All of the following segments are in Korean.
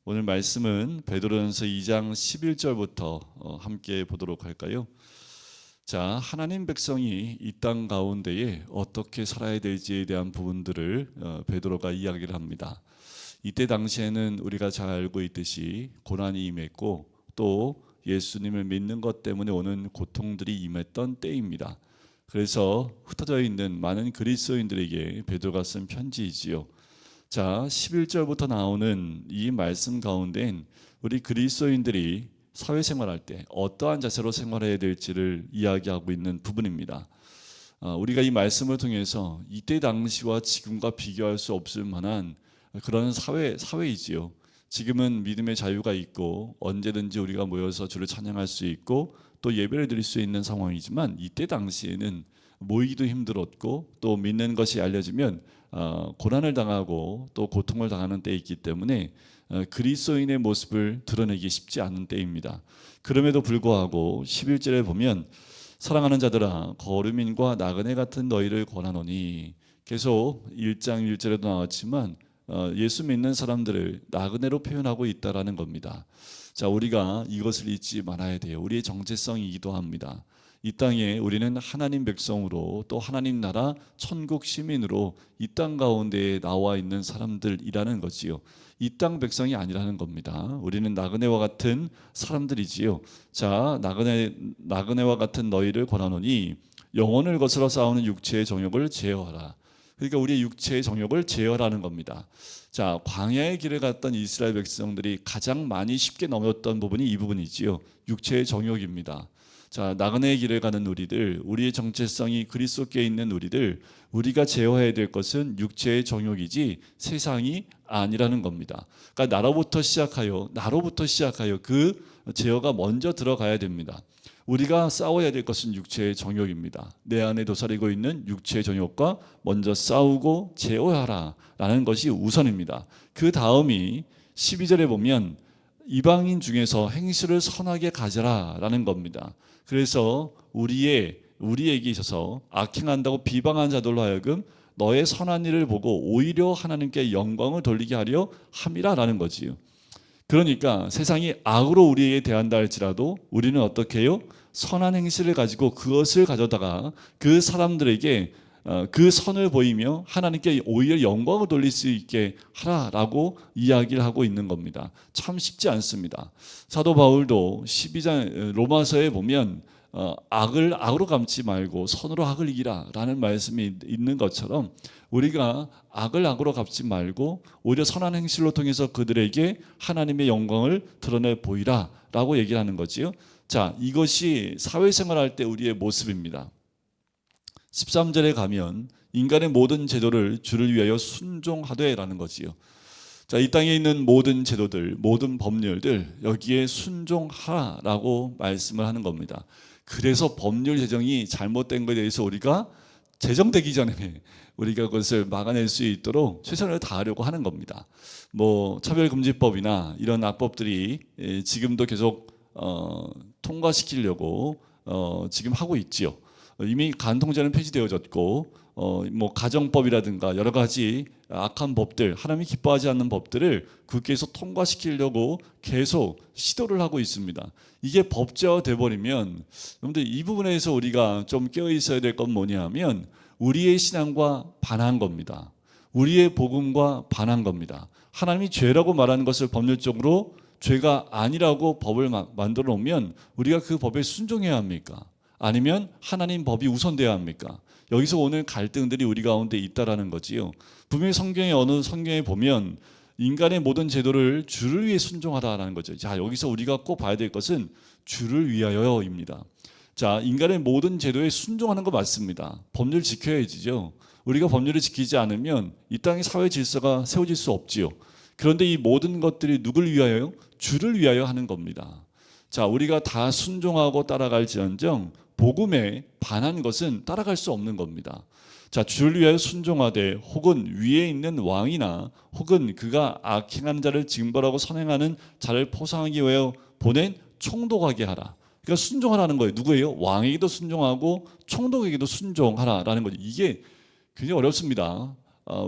오늘 말씀은 베드로전서 2장 11절부터 함께 보도록 할까요? 자, 하나님 백성이 이 땅 가운데에 어떻게 살아야 될지에 대한 부분들을 베드로가 이야기를 합니다. 이때 당시에는 우리가 잘 알고 있듯이 고난이 임했고 또 예수님을 믿는 것 때문에 오는 고통들이 임했던 때입니다. 그래서 흩어져 있는 많은 그리스도인들에게 베드로가 쓴 편지이지요. 자, 11절부터 나오는 이 말씀 가운데는 우리 그리스도인들이 사회생활할 때 어떠한 자세로 생활해야 될지를 이야기하고 있는 부분입니다. 우리가 이 말씀을 통해서 이때 당시와 지금과 비교할 수 없을 만한 그런 사회이지요. 지금은 믿음의 자유가 있고 언제든지 우리가 모여서 주를 찬양할 수 있고 또 예배를 드릴 수 있는 상황이지만 이때 당시에는 모이기도 힘들었고 또 믿는 것이 알려지면 고난을 당하고 또 고통을 당하는 때이기 때문에 그리스도인의 모습을 드러내기 쉽지 않은 때입니다. 그럼에도 불구하고 11절에 보면 사랑하는 자들아 거류민과 나그네 같은 너희를 권하노니, 계속 1장 1절에도 나왔지만 예수 믿는 사람들을 나그네로 표현하고 있다라는 겁니다. 자, 우리가 이것을 잊지 말아야 돼요. 우리의 정체성이기도 합니다. 이 땅에 우리는 하나님 백성으로 또 하나님 나라 천국 시민으로 이 땅 가운데에 나와 있는 사람들이라는 거지요. 이 땅 백성이 아니라는 겁니다. 우리는 나그네와 같은 사람들이지요. 자, 나그네와 같은 너희를 권하노니 영혼을 거스러 싸우는 육체의 정욕을 제어하라. 그러니까 우리의 육체의 정욕을 제어하라는 겁니다. 자, 광야의 길을 갔던 이스라엘 백성들이 가장 많이 쉽게 넘었던 부분이 이 부분이지요. 육체의 정욕입니다. 자, 나그네의 길을 가는 우리들, 우리의 정체성이 그리스도께 있는 우리들, 우리가 제어해야 될 것은 육체의 정욕이지 세상이 아니라는 겁니다. 그러니까 나로부터 시작하여 그 제어가 먼저 들어가야 됩니다. 우리가 싸워야 될 것은 육체의 정욕입니다. 내 안에 도사리고 있는 육체의 정욕과 먼저 싸우고 제어하라 라는 것이 우선입니다. 그 다음이 12절에 보면 이방인 중에서 행실을 선하게 가져라 라는 겁니다. 그래서 우리에게 있어서 악행한다고 비방한 자들로 하여금 너의 선한 일을 보고 오히려 하나님께 영광을 돌리게 하려 함이라 라는 거지요. 그러니까 세상이 악으로 우리에게 대한다 할지라도 우리는 어떻게 해요? 선한 행실을 가지고 그것을 가져다가 그 사람들에게 그 선을 보이며 하나님께 오히려 영광을 돌릴 수 있게 하라라고 이야기를 하고 있는 겁니다. 참 쉽지 않습니다. 사도 바울도 12장 로마서에 보면 악을 악으로 갚지 말고 선으로 악을 이기라라는 말씀이 있는 것처럼 우리가 악을 악으로 갚지 말고 오히려 선한 행실로 통해서 그들에게 하나님의 영광을 드러내 보이라라고 얘기를 하는 거지요. 자, 이것이 사회생활할 때 우리의 모습입니다. 13절에 가면 인간의 모든 제도를 주를 위하여 순종하되라는 거지요. 자, 이 땅에 있는 모든 제도들, 모든 법률들 여기에 순종하라라고 말씀을 하는 겁니다. 그래서 법률 제정이 잘못된 것에 대해서 우리가 제정되기 전에 우리가 그것을 막아낼 수 있도록 최선을 다하려고 하는 겁니다. 뭐 차별금지법이나 이런 악법들이 지금도 계속 통과시키려고 지금 하고 있지요. 이미 간통죄는 폐지되어졌고 뭐 가정법이라든가 여러 가지 악한 법들, 하나님이 기뻐하지 않는 법들을 국회에서 통과시키려고 계속 시도를 하고 있습니다. 이게 법제화돼 버리면, 여러분들 이 부분에서 우리가 좀 깨어 있어야 될 건 뭐냐면 우리의 신앙과 반한 겁니다. 우리의 복음과 반한 겁니다. 하나님이 죄라고 말하는 것을 법률적으로 죄가 아니라고 법을 만들어 놓으면 우리가 그 법에 순종해야 합니까? 아니면 하나님 법이 우선돼야 합니까? 여기서 오늘 갈등들이 우리 가운데 있다라는 거지요. 분명히 어느 성경에 보면 인간의 모든 제도를 주를 위해 순종하라는 거죠. 자, 여기서 우리가 꼭 봐야 될 것은 주를 위하여입니다. 자, 인간의 모든 제도에 순종하는 거 맞습니다. 법률 지켜야지죠. 우리가 법률을 지키지 않으면 이 땅의 사회 질서가 세워질 수 없지요. 그런데 이 모든 것들이 누굴 위하여요? 주를 위하여 하는 겁니다. 자, 우리가 다 순종하고 따라갈지언정 복음에 반한 것은 따라갈 수 없는 겁니다. 자, 주를 위하여 순종하되 혹은 위에 있는 왕이나 혹은 그가 악행하는 자를 징벌하고 선행하는 자를 포상하기 위하여 보낸 총독하게 하라. 그러니까 순종하라는 거예요. 누구예요? 왕에게도 순종하고 총독에게도 순종하라라는 거죠. 이게 굉장히 어렵습니다.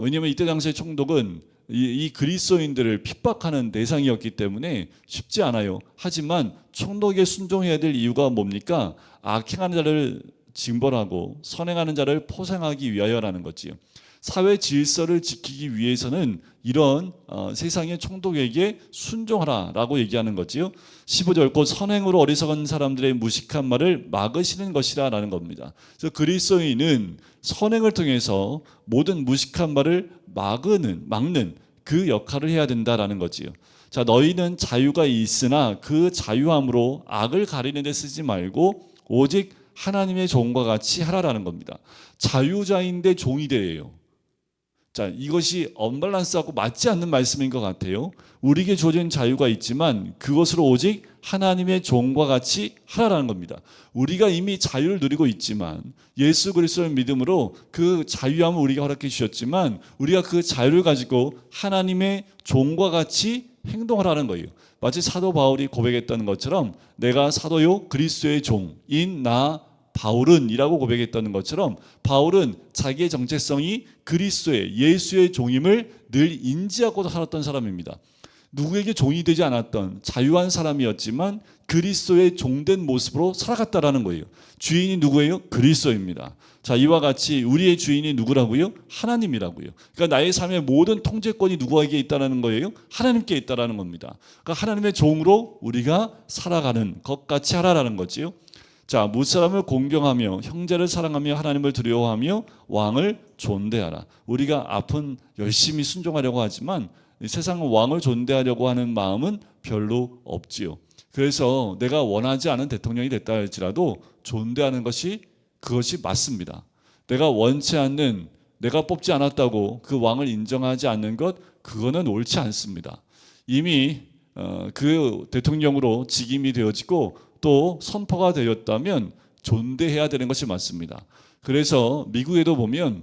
왜냐하면 이때 당시의 총독은 이 그리스도인들을 핍박하는 대상이었기 때문에 쉽지 않아요. 하지만 총독에 순종해야 될 이유가 뭡니까? 악행하는 자를 징벌하고 선행하는 자를 포상하기 위하여라는 거지요. 사회 질서를 지키기 위해서는 이런 세상의 총독에게 순종하라라고 얘기하는 거지요. 15절 곧 선행으로 어리석은 사람들의 무식한 말을 막으시는 것이라라는 겁니다. 그래서 그리스도인은 선행을 통해서 모든 무식한 말을 막는 그 역할을 해야 된다라는 거지요. 자, 너희는 자유가 있으나 그 자유함으로 악을 가리는 데 쓰지 말고 오직 하나님의 종과 같이 하라라는 겁니다. 자유자인데 종이 되래요. 자, 이것이 언밸런스하고 맞지 않는 말씀인 것 같아요. 우리에게 주어진 자유가 있지만 그것으로 오직 하나님의 종과 같이 하라라는 겁니다. 우리가 이미 자유를 누리고 있지만 예수 그리스도를 믿음으로 그 자유함을 우리가 허락해 주셨지만 우리가 그 자유를 가지고 하나님의 종과 같이 행동하라는 거예요. 마치 사도 바울이 고백했다는 것처럼 내가 사도요 그리스도의 종인 나 바울은 이라고 고백했다는 것처럼 바울은 자기의 정체성이 그리스도의 예수의 종임을 늘 인지하고 살았던 사람입니다. 누구에게 종이 되지 않았던 자유한 사람이었지만 그리스도의 종된 모습으로 살아갔다라는 거예요. 주인이 누구예요? 그리스도입니다. 자, 이와 같이 우리의 주인이 누구라고요? 하나님이라고요. 그러니까 나의 삶의 모든 통제권이 누구에게 있다는 거예요? 하나님께 있다는 겁니다. 그러니까 하나님의 종으로 우리가 살아가는 것 같이 하라라는 거지요. 자, 무사람을 공경하며 형제를 사랑하며 하나님을 두려워하며 왕을 존대하라. 우리가 앞은 열심히 순종하려고 하지만 세상은 왕을 존대하려고 하는 마음은 별로 없지요. 그래서 내가 원하지 않은 대통령이 됐다 할지라도 존대하는 그것이 맞습니다. 내가 원치 않는, 내가 뽑지 않았다고 그 왕을 인정하지 않는 것, 그거는 옳지 않습니다. 이미 그 대통령으로 직임이 되어지고 또 선포가 되었다면 존대해야 되는 것이 맞습니다. 그래서 미국에도 보면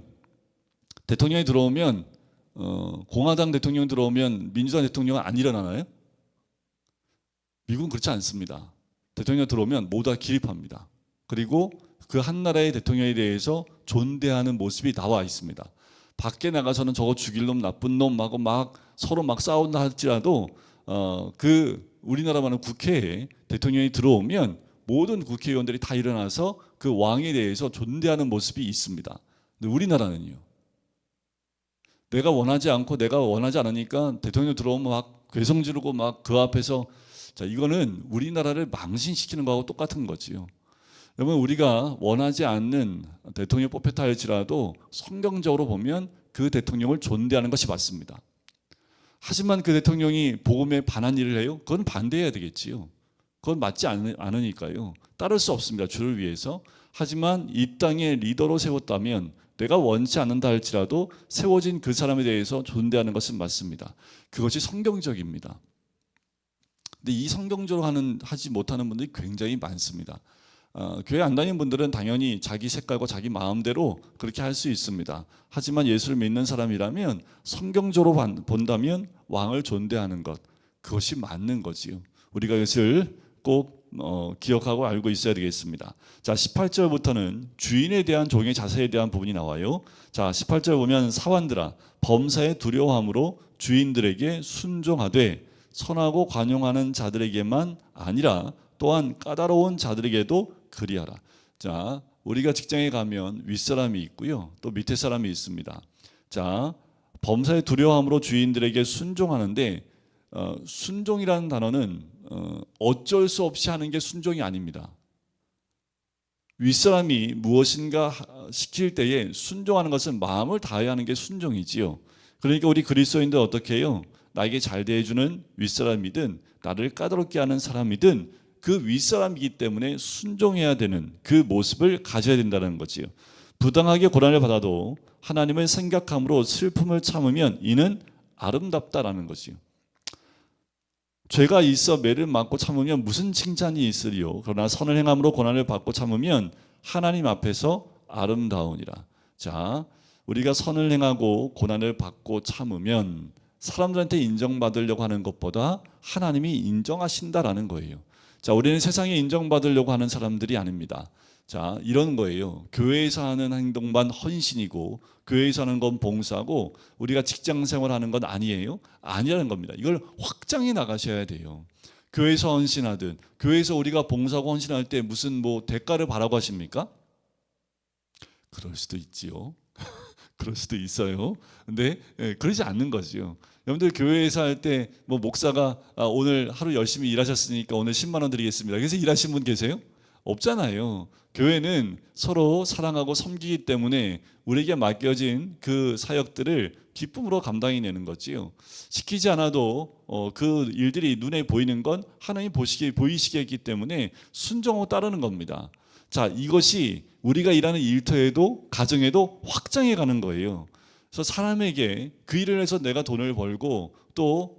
대통령이 들어오면 공화당 대통령 들어오면 민주당 대통령은 안 일어나나요? 미국은 그렇지 않습니다. 대통령 들어오면 모두 다 기립합니다. 그리고 그 한 나라의 대통령에 대해서 존대하는 모습이 나와 있습니다. 밖에 나가서는 저거 죽일 놈 나쁜 놈하고 막 서로 막 싸운다 할지라도 그 우리나라만은 국회에 대통령이 들어오면 모든 국회의원들이 다 일어나서 그 왕에 대해서 존대하는 모습이 있습니다. 근데 우리나라는요. 내가 원하지 않고 내가 원하지 않으니까 대통령 들어오면 막 괴성 지르고 막 그 앞에서 자, 이거는 우리나라를 망신시키는 거하고 똑같은 거지요. 여러분, 우리가 원하지 않는 대통령 뽑혔다 할지라도 성경적으로 보면 그 대통령을 존대하는 것이 맞습니다. 하지만 그 대통령이 복음에 반한 일을 해요? 그건 반대해야 되겠지요. 그건 맞지 않으니까요. 따를 수 없습니다. 주를 위해서. 하지만 이 땅에 리더로 세웠다면 내가 원치 않는다 할지라도 세워진 그 사람에 대해서 존대하는 것은 맞습니다. 그것이 성경적입니다. 근데 이 성경적으로 하지 못하는 분들이 굉장히 많습니다. 교회 안 다니는 분들은 당연히 자기 색깔과 자기 마음대로 그렇게 할 수 있습니다. 하지만 예수를 믿는 사람이라면 성경적으로 본다면 왕을 존대하는 것, 그것이 맞는 거지요. 우리가 이것을 꼭 기억하고 알고 있어야 되겠습니다. 자, 18절부터는 주인에 대한 종의 자세에 대한 부분이 나와요. 자, 18절 보면 사환들아 범사에 두려워함으로 주인들에게 순종하되 선하고 관용하는 자들에게만 아니라 또한 까다로운 자들에게도 그리하라. 자, 우리가 직장에 가면 윗사람이 있고요. 또 밑에 사람이 있습니다. 자, 범사에 두려워함으로 주인들에게 순종하는데 순종이라는 단어는 어쩔 수 없이 하는 게 순종이 아닙니다. 윗사람이 무엇인가 시킬 때에 순종하는 것은 마음을 다해야 하는 게 순종이지요. 그러니까 우리 그리스도인들 어떻게 해요? 나에게 잘 대해주는 윗사람이든 나를 까다롭게 하는 사람이든 그 윗사람이기 때문에 순종해야 되는 그 모습을 가져야 된다는 거지요. 부당하게 고난을 받아도 하나님을 생각함으로 슬픔을 참으면 이는 아름답다라는 것이요. 죄가 있어 매를 맞고 참으면 무슨 칭찬이 있으리요. 그러나 선을 행함으로 고난을 받고 참으면 하나님 앞에서 아름다우니라. 자, 우리가 선을 행하고 고난을 받고 참으면 사람들한테 인정받으려고 하는 것보다 하나님이 인정하신다라는 거예요. 자, 우리는 세상에 인정받으려고 하는 사람들이 아닙니다. 자, 이런 거예요. 교회에서 하는 행동만 헌신이고 교회에서 하는 건 봉사고 우리가 직장 생활하는 건 아니에요? 아니라는 겁니다. 이걸 확장해 나가셔야 돼요. 교회에서 헌신하든 교회에서 우리가 봉사하고 헌신할 때 무슨 뭐 대가를 바라고 하십니까? 그럴 수도 있지요. 그럴 수도 있어요. 근데 그러지 않는 거죠. 여러분들 교회에서 할 때 뭐 목사가 오늘 하루 열심히 일하셨으니까 오늘 10만 원 드리겠습니다. 그래서 일하신 분 계세요? 없잖아요. 교회는 서로 사랑하고 섬기기 때문에 우리에게 맡겨진 그 사역들을 기쁨으로 감당해내는 거지요. 시키지 않아도 그 일들이 눈에 보이는 건 하나님 보이시게 했기 때문에 순종하고 따르는 겁니다. 자, 이것이 우리가 일하는 일터에도 가정에도 확장해 가는 거예요. 그래서 사람에게 그 일을 해서 내가 돈을 벌고 또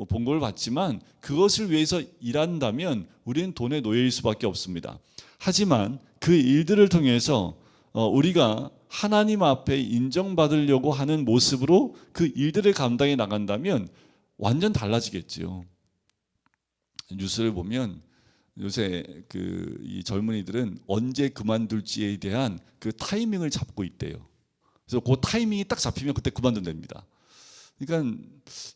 봉급을 받지만 그것을 위해서 일한다면 우리는 돈의 노예일 수밖에 없습니다. 하지만 그 일들을 통해서 우리가 하나님 앞에 인정받으려고 하는 모습으로 그 일들을 감당해 나간다면 완전 달라지겠죠. 뉴스를 보면 요새 이 젊은이들은 언제 그만둘지에 대한 그 타이밍을 잡고 있대요. 그래서 그 타이밍이 딱 잡히면 그때 그만둔답니다. 그러니까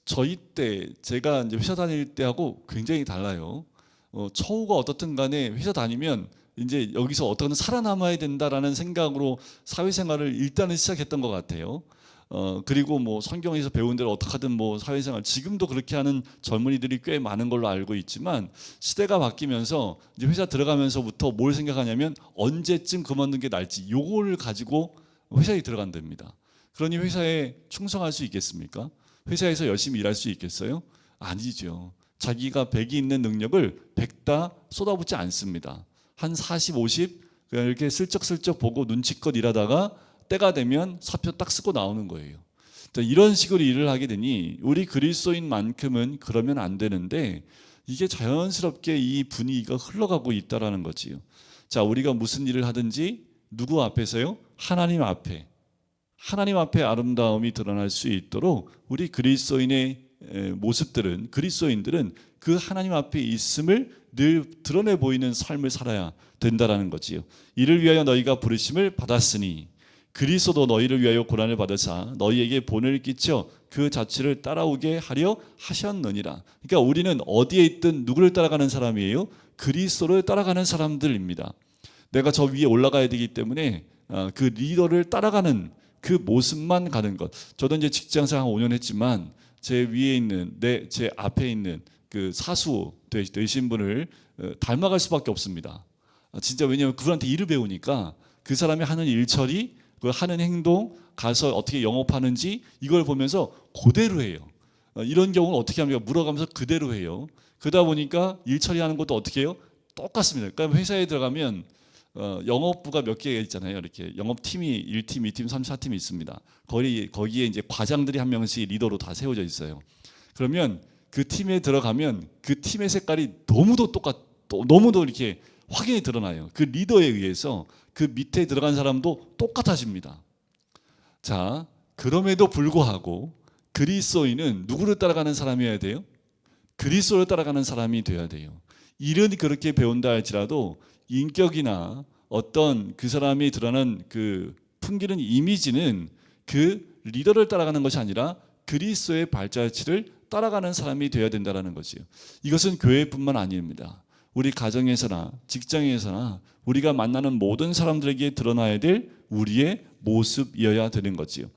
저희 때 제가 이제 회사 다닐 때하고 굉장히 달라요. 처우가 어떻든 간에 회사 다니면 이제 여기서 어떻게든 살아남아야 된다라는 생각으로 사회생활을 일단은 시작했던 것 같아요. 그리고 뭐 성경에서 배운 대로 어떻게 하든 뭐 사회생활 지금도 그렇게 하는 젊은이들이 꽤 많은 걸로 알고 있지만 시대가 바뀌면서 이제 회사 들어가면서부터 뭘 생각하냐면 언제쯤 그만둔 게 나을지 요거를 가지고 회사에 들어간답니다. 그러니 회사에 충성할 수 있겠습니까? 회사에서 열심히 일할 수 있겠어요? 아니죠. 자기가 100이 있는 능력을 100 다 쏟아붓지 않습니다. 한 40, 50 그냥 이렇게 슬쩍슬쩍 보고 눈치껏 일하다가 때가 되면 사표 딱 쓰고 나오는 거예요. 이런 식으로 일을 하게 되니 우리 그리스도인만큼은 그러면 안 되는데 이게 자연스럽게 이 분위기가 흘러가고 있다라는 거지요. 자, 우리가 무슨 일을 하든지 누구 앞에서요? 하나님 앞에. 하나님 앞에 아름다움이 드러날 수 있도록 우리 그리스도인의 그리스도인들은 그 하나님 앞에 있음을 늘 드러내 보이는 삶을 살아야 된다라는 거지요. 이를 위하여 너희가 부르심을 받았으니 그리스도도 너희를 위하여 고난을 받으사 너희에게 본을 끼쳐 그 자취를 따라오게 하려 하셨느니라. 그러니까 우리는 어디에 있든 누구를 따라가는 사람이에요? 그리스도를 따라가는 사람들입니다. 내가 저 위에 올라가야 되기 때문에 그 리더를 따라가는 그 모습만 가는 것. 저도 이제 직장생활 5년 했지만 제 위에 있는 제 앞에 있는 그 사수 되신 분을 닮아갈 수밖에 없습니다. 진짜 왜냐하면 그분한테 일을 배우니까 그 사람이 하는 일처리, 그 하는 행동, 가서 어떻게 영업하는지 이걸 보면서 그대로 해요. 이런 경우는 어떻게 합니까? 물어가면서 그대로 해요. 그러다 보니까 일 처리하는 것도 어떻게 해요? 똑같습니다. 그러니까 회사에 들어가면 영업부가 몇 개가 있잖아요. 이렇게 영업팀이 1팀, 2팀, 3, 4팀이 있습니다. 거기에 이제 과장들이 한 명씩 리더로 다 세워져 있어요. 그러면 그 팀에 들어가면 그 팀의 색깔이 너무도 이렇게 확연히 드러나요. 그 리더에 의해서 그 밑에 들어간 사람도 똑같아집니다. 자, 그럼에도 불구하고 그리스도인은 누구를 따라가는 사람이어야 돼요? 그리스도를 따라가는 사람이 되어야 돼요. 일은 그렇게 배운다 할지라도 인격이나 어떤 그 사람이 드러나는 그 풍기는 이미지는 그 리더를 따라가는 것이 아니라 그리스도의 발자취를 따라가는 사람이 되어야 된다는 거지요. 이것은 교회뿐만 아닙니다. 우리 가정에서나 직장에서나 우리가 만나는 모든 사람들에게 드러나야 될 우리의 모습이어야 되는 거지요.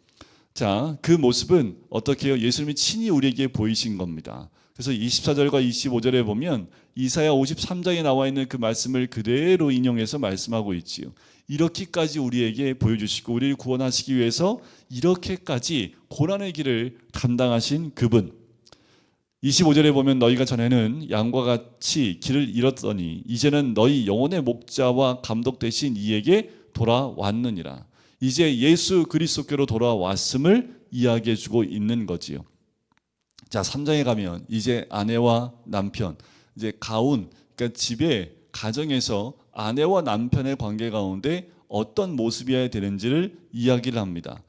자, 그 모습은 어떻게 해요? 예수님이 친히 우리에게 보이신 겁니다. 그래서 24절과 25절에 보면 이사야 53장에 나와 있는 그 말씀을 그대로 인용해서 말씀하고 있지요. 이렇게까지 우리에게 보여주시고 우리를 구원하시기 위해서 이렇게까지 고난의 길을 감당하신 그분. 25절에 보면 너희가 전에는 양과 같이 길을 잃었더니 이제는 너희 영혼의 목자와 감독 되신 이에게 돌아왔느니라. 이제 예수 그리스도께로 돌아왔음을 이야기해 주고 있는 거지요. 자, 3장에 가면 이제 아내와 남편, 이제 가운, 그러니까 집에 가정에서 아내와 남편의 관계 가운데 어떤 모습이어야 되는지를 이야기를 합니다.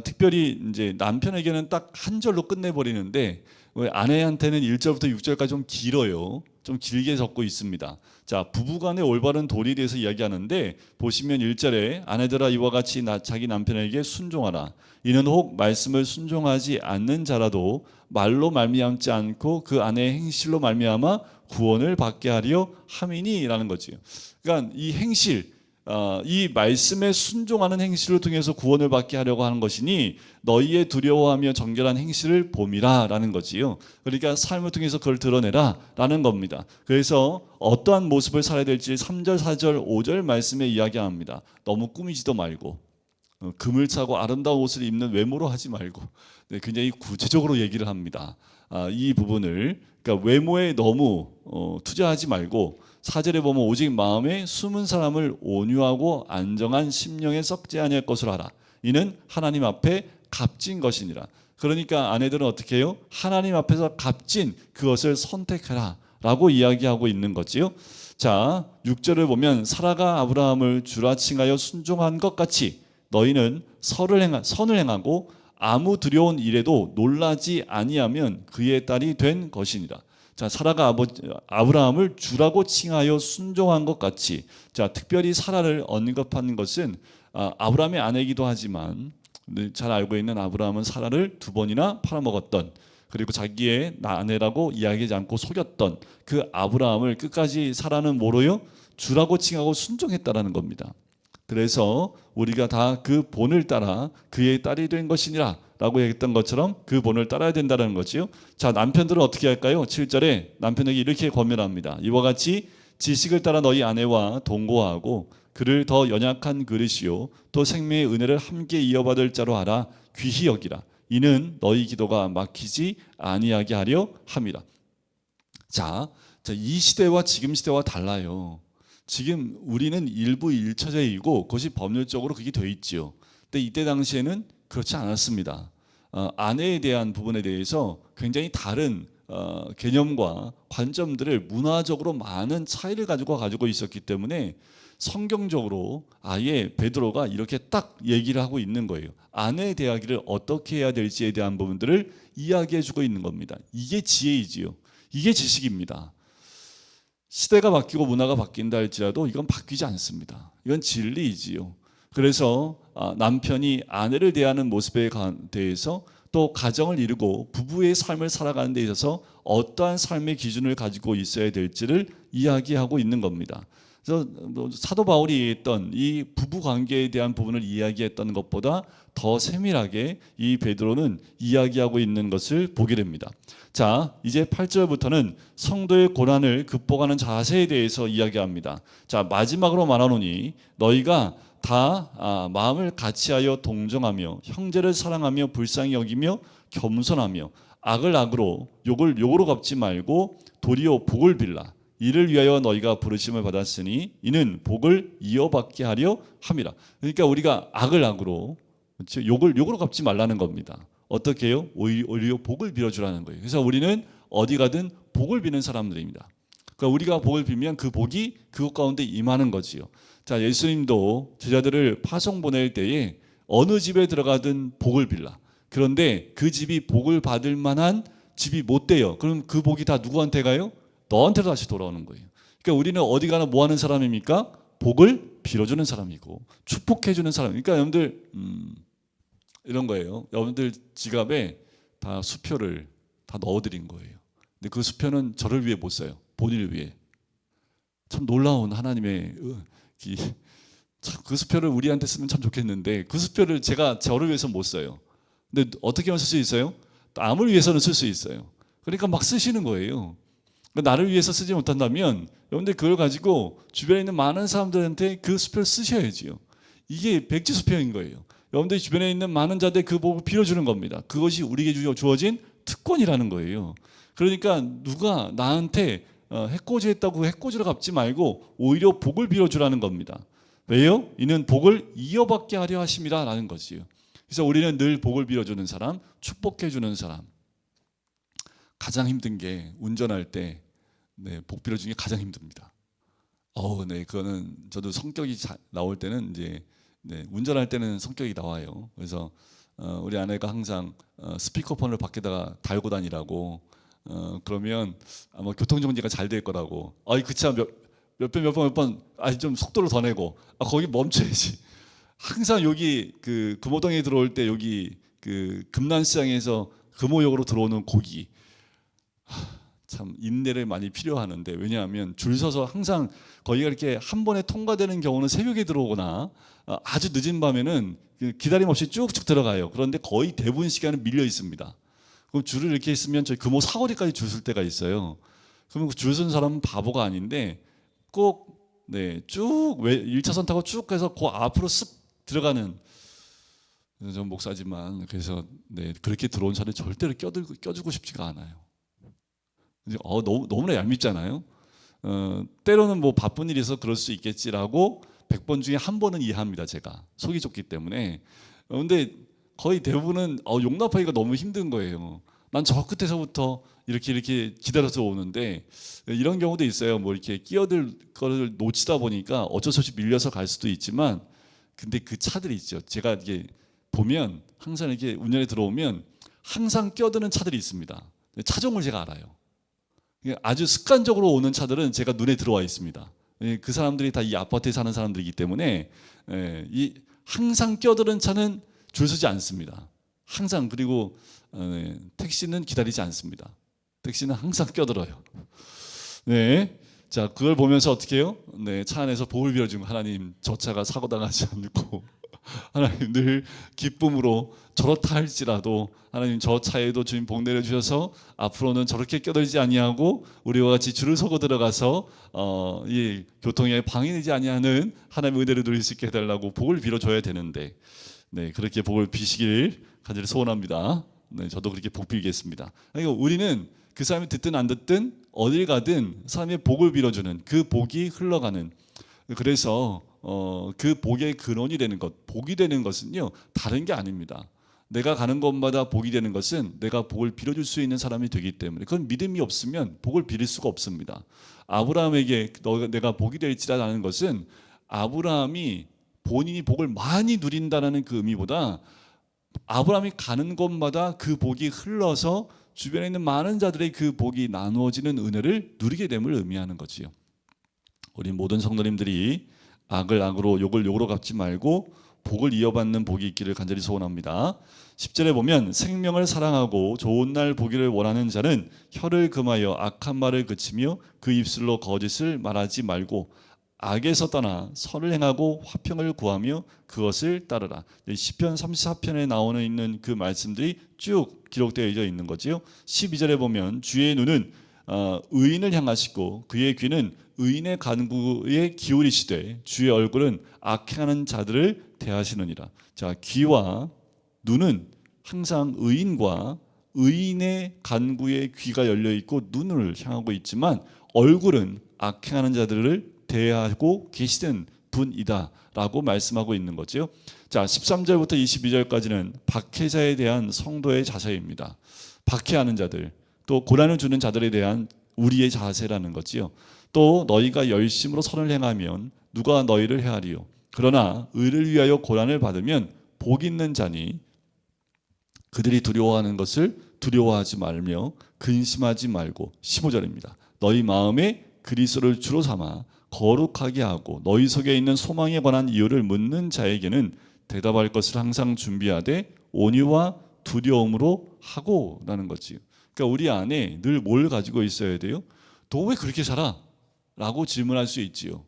특별히 이제 남편에게는 딱 한 절로 끝내버리는데 아내한테는 1절부터 6절까지 좀 길어요. 좀 길게 적고 있습니다. 자, 부부간의 올바른 도리에 대해서 이야기하는데 보시면 1절에 아내들아 이와 같이 자기 남편에게 순종하라. 이는 혹 말씀을 순종하지 않는 자라도 말로 말미암지 않고 그 아내의 행실로 말미암아 구원을 받게 하려 함이니라는 거지요. 그러니까 이 행실, 이 말씀에 순종하는 행실을 통해서 구원을 받게 하려고 하는 것이니 너희의 두려워하며 정결한 행실을 봄이라라는 거지요. 그러니까 삶을 통해서 그걸 드러내라라는 겁니다. 그래서 어떠한 모습을 살아야 될지 3절, 4절, 5절 말씀에 이야기합니다. 너무 꾸미지도 말고 금을 차고 아름다운 옷을 입는 외모로 하지 말고 굉장히 구체적으로 얘기를 합니다. 이 부분을 그러니까 외모에 너무 투자하지 말고 4절에 보면 오직 마음에 숨은 사람을 온유하고 안정한 심령에 썩지 아니할 것으로 하라. 이는 하나님 앞에 값진 것이니라. 그러니까 아내들은 어떻게 해요? 하나님 앞에서 값진 그것을 선택해라 라고 이야기하고 있는 거지요. 자, 6절을 보면 사라가 아브라함을 주라 칭하여 순종한 것 같이 너희는 선을 행하고 아무 두려운 일에도 놀라지 아니하면 그의 딸이 된 것이니라. 자, 사라가 아브라함을 주라고 칭하여 순종한 것 같이, 자, 특별히 사라를 언급하는 것은 아브라함의 아내이기도 하지만 잘 알고 있는 아브라함은 사라를 2번이나 팔아먹었던, 그리고 자기의 아내라고 이야기하지 않고 속였던 그 아브라함을 끝까지 사라는 뭐로요? 주라고 칭하고 순종했다라는 겁니다. 그래서 우리가 다 그 본을 따라 그의 딸이 된 것이니라 라고 얘기했던 것처럼 그 본을 따라야 된다는 거지요. 자, 남편들은 어떻게 할까요? 7절에 남편에게 이렇게 권면합니다. 이와 같이 지식을 따라 너희 아내와 동거하고 그를 더 연약한 그릇이요 또 생명의 은혜를 함께 이어받을 자로 하라. 귀히 여기라. 이는 너희 기도가 막히지 아니하게 하려 함이라. 자, 이 시대와 지금 시대와 달라요. 지금 우리는 일부 일처제이고 그것이 법률적으로 그게 돼 있지요. 근데 이때 당시에는 그렇지 않았습니다. 아내에 대한 부분에 대해서 굉장히 다른 개념과 관점들을 문화적으로 많은 차이를 가지고 있었기 때문에 성경적으로 아예 베드로가 이렇게 딱 얘기를 하고 있는 거예요. 아내의 대하기를 어떻게 해야 될지에 대한 부분들을 이야기해주고 있는 겁니다. 이게 지혜이지요. 이게 지식입니다. 시대가 바뀌고 문화가 바뀐다 할지라도 이건 바뀌지 않습니다. 이건 진리이지요. 그래서 남편이 아내를 대하는 모습에 대해서 또 가정을 이루고 부부의 삶을 살아가는 데 있어서 어떠한 삶의 기준을 가지고 있어야 될지를 이야기하고 있는 겁니다. 그래서 사도 바울이 얘기했던 이 부부 관계에 대한 부분을 이야기했던 것보다 더 세밀하게 이 베드로는 이야기하고 있는 것을 보게 됩니다. 자, 이제 8절부터는 성도의 고난을 극복하는 자세에 대해서 이야기합니다. 자, 마지막으로 말하노니 너희가 다 마음을 같이하여 동정하며 형제를 사랑하며 불쌍히 여기며 겸손하며 악을 악으로 욕을 욕으로 갚지 말고 도리어 복을 빌라. 이를 위하여 너희가 부르심을 받았으니 이는 복을 이어받게 하려 함이라. 그러니까 우리가 악을 악으로, 그렇죠? 욕을 욕으로 갚지 말라는 겁니다. 어떻게 해요? 오히려 복을 빌어주라는 거예요. 그래서 우리는 어디 가든 복을 비는 사람들입니다. 그러니까 우리가 복을 빌면 그 복이 그것 가운데 임하는 거지요. 자, 예수님도 제자들을 파송 보낼 때에 어느 집에 들어가든 복을 빌라. 그런데 그 집이 복을 받을 만한 집이 못 돼요. 그럼 그 복이 다 누구한테 가요? 너한테로 다시 돌아오는 거예요. 그러니까 우리는 어디 가나 뭐 하는 사람입니까? 복을 빌어주는 사람이고 축복해주는 사람. 그러니까 여러분들 이런 거예요. 여러분들 지갑에 다 수표를 다 넣어드린 거예요. 근데 그 수표는 저를 위해 못 써요. 본인을 위해. 참 놀라운 하나님의 참 그 수표를 우리한테 쓰면 참 좋겠는데 그 수표를 제가 저를 위해서 못 써요. 근데 어떻게 하면 쓸 수 있어요? 남을 위해서는 쓸 수 있어요. 그러니까 막 쓰시는 거예요. 나를 위해서 쓰지 못한다면 여러분들 그걸 가지고 주변에 있는 많은 사람들한테 그 수표를 쓰셔야지요. 이게 백지수표인 거예요. 여러분들 주변에 있는 많은 자들 그 복을 빌어주는 겁니다. 그것이 우리에게 주어진 특권이라는 거예요. 그러니까 누가 나한테 해코지했다고 해코지를 갚지 말고 오히려 복을 빌어주라는 겁니다. 왜요? 이는 복을 이어받게 하려 하심이라 라는 것이에요. 그래서 우리는 늘 복을 빌어주는 사람, 축복해주는 사람. 가장 힘든 게 운전할 때 복 빌어주는 게 가장 힘듭니다. 네, 그거는 저도 성격이 나올 때는 이제 네, 운전할 때는 성격이 나와요. 그래서 우리 아내가 항상 스피커폰을 밖에다가 달고 다니라고 그러면 아마 교통정지가 잘 될 거라고. 그 차 몇 번, 좀 속도를 더 내고, 거기 멈춰야지. 항상 여기 그 금호동에 들어올 때 여기 그 금난시장에서 금호역으로 들어오는 고기 참 인내를 많이 필요하는데, 왜냐하면 줄 서서 항상 거기가 이렇게 한 번에 통과되는 경우는 새벽에 들어오거나 아주 늦은 밤에는 기다림 없이 쭉쭉 들어가요. 그런데 거의 대부분 시간은 밀려 있습니다. 그럼 줄을 이렇게 있으면 저희 금호 사거리까지 줄 설 때가 있어요. 그러면 줄 서는 사람은 바보가 아닌데 꼭 네, 쭉 1차선 타고 쭉 해서 그 앞으로 쓱 들어가는, 전 목사지만 그래서 네, 그렇게 들어온 차를 절대로 껴주고 싶지가 않아요. 너무나 얄밉잖아요. 때로는 뭐 바쁜 일이 있어서 그럴 수 있겠지라고 100번 중에 한 번은 이해합니다. 제가 속이 좁기 때문에. 근데 거의 대부분은 용납하기가 너무 힘든 거예요. 난 저 끝에서부터 이렇게 기다려서 오는데, 이런 경우도 있어요. 뭐 이렇게 끼어들 거를 놓치다 보니까 어쩔 수 없이 밀려서 갈 수도 있지만, 근데 그 차들이 있죠. 제가 이게 보면 항상 이렇게 운전에 들어오면 항상 끼어드는 차들이 있습니다. 차종을 제가 알아요. 아주 습관적으로 오는 차들은 제가 눈에 들어와 있습니다. 그 사람들이 다 이 아파트에 사는 사람들이기 때문에 이 항상 끼어드는 차는 줄 서지 않습니다. 항상. 그리고 택시는 기다리지 않습니다. 택시는 항상 끼어들어요. 네. 자, 그걸 보면서 어떻게 해요? 네, 차 안에서 복을 빌어주고, 하나님 저 차가 사고 당하지 않고 하나님 늘 기쁨으로 저렇다 할지라도 하나님 저 차에도 주님 복 내려주셔서 앞으로는 저렇게 껴들지 아니하고 우리와 같이 줄을 서고 들어가서 이 교통에 방해되지 아니하는 하나님의 은혜를 누릴 수 있게 해달라고 복을 빌어줘야 되는데, 네, 그렇게 복을 비시길 간절히 소원합니다. 네, 저도 그렇게 복 빌겠습니다. 그러니까 우리는 그 사람이 듣든 안 듣든 어딜 가든 사람의 복을 빌어주는, 그 복이 흘러가는, 그래서 그 복의 근원이 되는 것, 복이 되는 것은요 다른 게 아닙니다. 내가 가는 곳마다 복이 되는 것은 내가 복을 빌어줄 수 있는 사람이 되기 때문에, 그건 믿음이 없으면 복을 빌릴 수가 없습니다. 아브라함에게 내가 복이 될지라는 것은 아브라함이 본인이 복을 많이 누린다는 그 의미보다 아브라함이 가는 곳마다 그 복이 흘러서 주변에 있는 많은 자들의 그 복이 나누어지는 은혜를 누리게 됨을 의미하는 거지요. 우리 모든 성도님들이 악을 악으로 욕을 욕으로 갚지 말고 복을 이어받는 복이 있기를 간절히 소원합니다. 10절에 보면 생명을 사랑하고 좋은 날 보기를 원하는 자는 혀를 금하여 악한 말을 그치며 그 입술로 거짓을 말하지 말고 악에서 떠나 선을 행하고 화평을 구하며 그것을 따르라. 시편 34편에 나오는 있는 그 말씀들이 쭉 기록되어 있는 거지요. 12절에 보면 주의 눈은 의인을 향하시고 그의 귀는 의인의 간구에 기울이시되 주의 얼굴은 악행하는 자들을 대하시느니라. 자, 귀와 눈은 항상 의인과 의인의 간구에 귀가 열려 있고 눈을 향하고 있지만 얼굴은 악행하는 자들을 대하고 계시는 분이다라고 말씀하고 있는 거죠. 자, 13절부터 22절까지는 박해자에 대한 성도의 자세입니다. 박해하는 자들, 또 고난을 주는 자들에 대한 우리의 자세라는 거지요. 또 너희가 열심으로 선을 행하면 누가 너희를 해하리요. 그러나 의를 위하여 고난을 받으면 복 있는 자니 그들이 두려워하는 것을 두려워하지 말며 근심하지 말고. 15절입니다. 너희 마음에 그리스도를 주로 삼아 거룩하게 하고 너희 속에 있는 소망에 관한 이유를 묻는 자에게는 대답할 것을 항상 준비하되 온유와 두려움으로 하고라는 거지요. 그러니까 우리 안에 늘 뭘 가지고 있어야 돼요? 너 왜 그렇게 살아? 라고 질문할 수 있지요.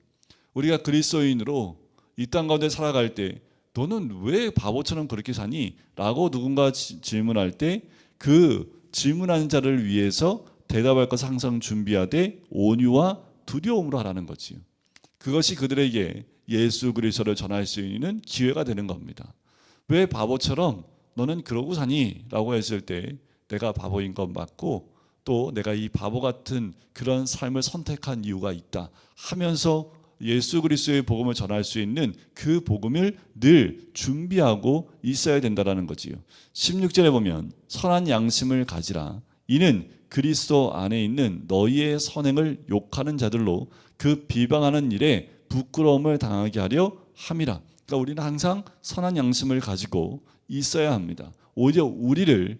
우리가 그리스도인으로 이 땅 가운데 살아갈 때 너는 왜 바보처럼 그렇게 사니? 라고 누군가 질문할 때 그 질문하는 자를 위해서 대답할 것을 항상 준비하되 온유와 두려움으로 하라는 거지요. 그것이 그들에게 예수 그리스도를 전할 수 있는 기회가 되는 겁니다. 왜 바보처럼 너는 그러고 사니? 라고 했을 때 내가 바보인 건 맞고 또 내가 이 바보 같은 그런 삶을 선택한 이유가 있다 하면서 예수 그리스도의 복음을 전할 수 있는 그 복음을 늘 준비하고 있어야 된다는 거지요. 16절에 보면 선한 양심을 가지라. 이는 그리스도 안에 있는 너희의 선행을 욕하는 자들로 그 비방하는 일에 부끄러움을 당하게 하려 함이라. 그러니까 우리는 항상 선한 양심을 가지고 있어야 합니다. 오히려 우리를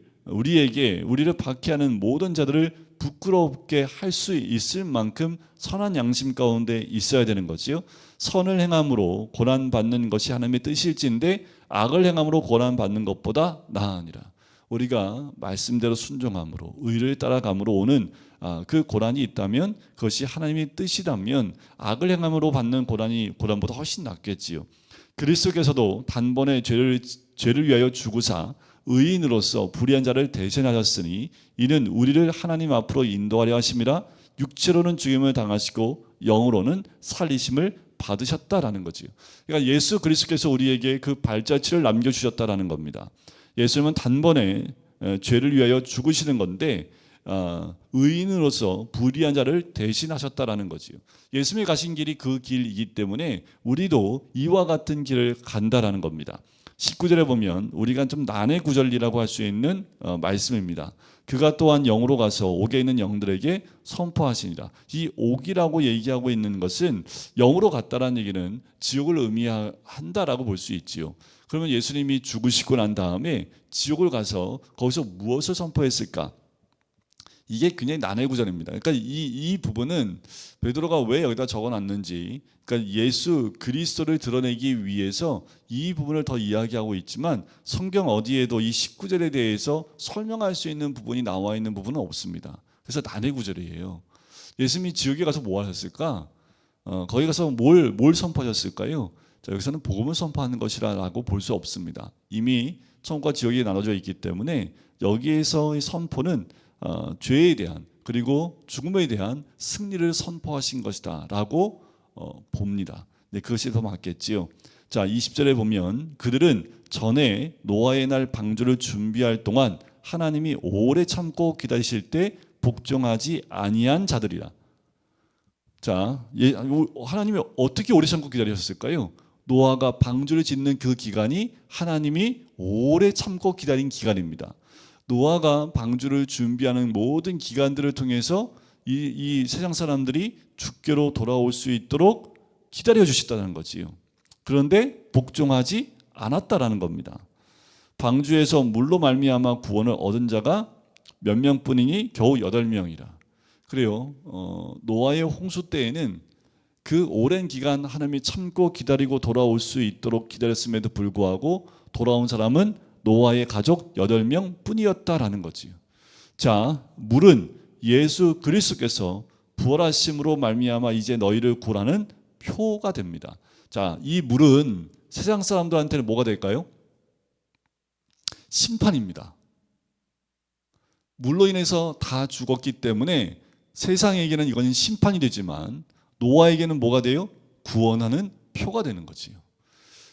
박해하는 모든 자들을 부끄럽게 할 수 있을 만큼 선한 양심 가운데 있어야 되는 거지요. 선을 행함으로 고난 받는 것이 하나님의 뜻일진데 악을 행함으로 고난 받는 것보다 나으니라. 우리가 말씀대로 순종함으로 의를 따라감으로 오는 그 고난이 있다면, 그것이 하나님의 뜻이라면 악을 행함으로 받는 고난보다 훨씬 낫겠지요. 그리스도께서도 단번에 죄를 위하여 죽으사 의인으로서 불의한 자를 대신하셨으니 이는 우리를 하나님 앞으로 인도하려 하심이라. 육체로는 죽임을 당하시고 영으로는 살리심을 받으셨다라는 거지요. 그러니까 예수 그리스도께서 우리에게 그 발자취를 남겨주셨다라는 겁니다. 예수님은 단번에 죄를 위하여 죽으시는 건데 의인으로서 불의한 자를 대신하셨다라는 거지요. 예수님이 가신 길이 그 길이기 때문에 우리도 이와 같은 길을 간다라는 겁니다. 19절에 보면 우리가 좀 난의 구절이라고 할 수 있는 말씀입니다. 그가 또한 영으로 가서 옥에 있는 영들에게 선포하시니라. 이 옥이라고 얘기하고 있는 것은 영으로 갔다라는 얘기는 지옥을 의미한다라고 볼 수 있지요. 그러면 예수님이 죽으시고 난 다음에 지옥을 가서 거기서 무엇을 선포했을까? 이게 굉장히 난해 구절입니다. 그러니까 이 부분은 베드로가 왜 여기다 적어놨는지, 그러니까 예수 그리스도를 드러내기 위해서 이 부분을 더 이야기하고 있지만 성경 어디에도 이 19절에 대해서 설명할 수 있는 부분이 나와 있는 부분은 없습니다. 그래서 난해 구절이에요. 예수님이 지옥에 가서 뭐 하셨을까? 거기 가서 뭘 선포하셨을까요? 자, 여기서는 복음을 선포하는 것이라고 볼 수 없습니다. 이미 천국과 지옥이 나눠져 있기 때문에 여기에서의 선포는 죄에 대한 그리고 죽음에 대한 승리를 선포하신 것이다 라고 봅니다. 네, 그것이 더 맞겠지요. 자, 20절에 보면 그들은 전에 노아의 날 방주를 준비할 동안 하나님이 오래 참고 기다리실 때 복종하지 아니한 자들이라. 자, 하나님이 어떻게 오래 참고 기다리셨을까요? 노아가 방주를 짓는 그 기간이 하나님이 오래 참고 기다린 기간입니다. 노아가 방주를 준비하는 모든 기간들을 통해서 이 세상 사람들이 주께로 돌아올 수 있도록 기다려 주셨다는 거지요. 그런데 복종하지 않았다라는 겁니다. 방주에서 물로 말미암아 구원을 얻은 자가 몇 명뿐이니 겨우 8명이라. 그래요. 노아의 홍수 때에는 그 오랜 기간 하나님이 참고 기다리고 돌아올 수 있도록 기다렸음에도 불구하고 돌아온 사람은 노아의 가족 8명 뿐이었다라는 거지요. 자, 물은 예수 그리스도께서 부활하심으로 말미암아 이제 너희를 구하는 표가 됩니다. 자, 이 물은 세상 사람들한테는 뭐가 될까요? 심판입니다. 물로 인해서 다 죽었기 때문에 세상에게는 이건 심판이 되지만 노아에게는 뭐가 돼요? 구원하는 표가 되는 거지요.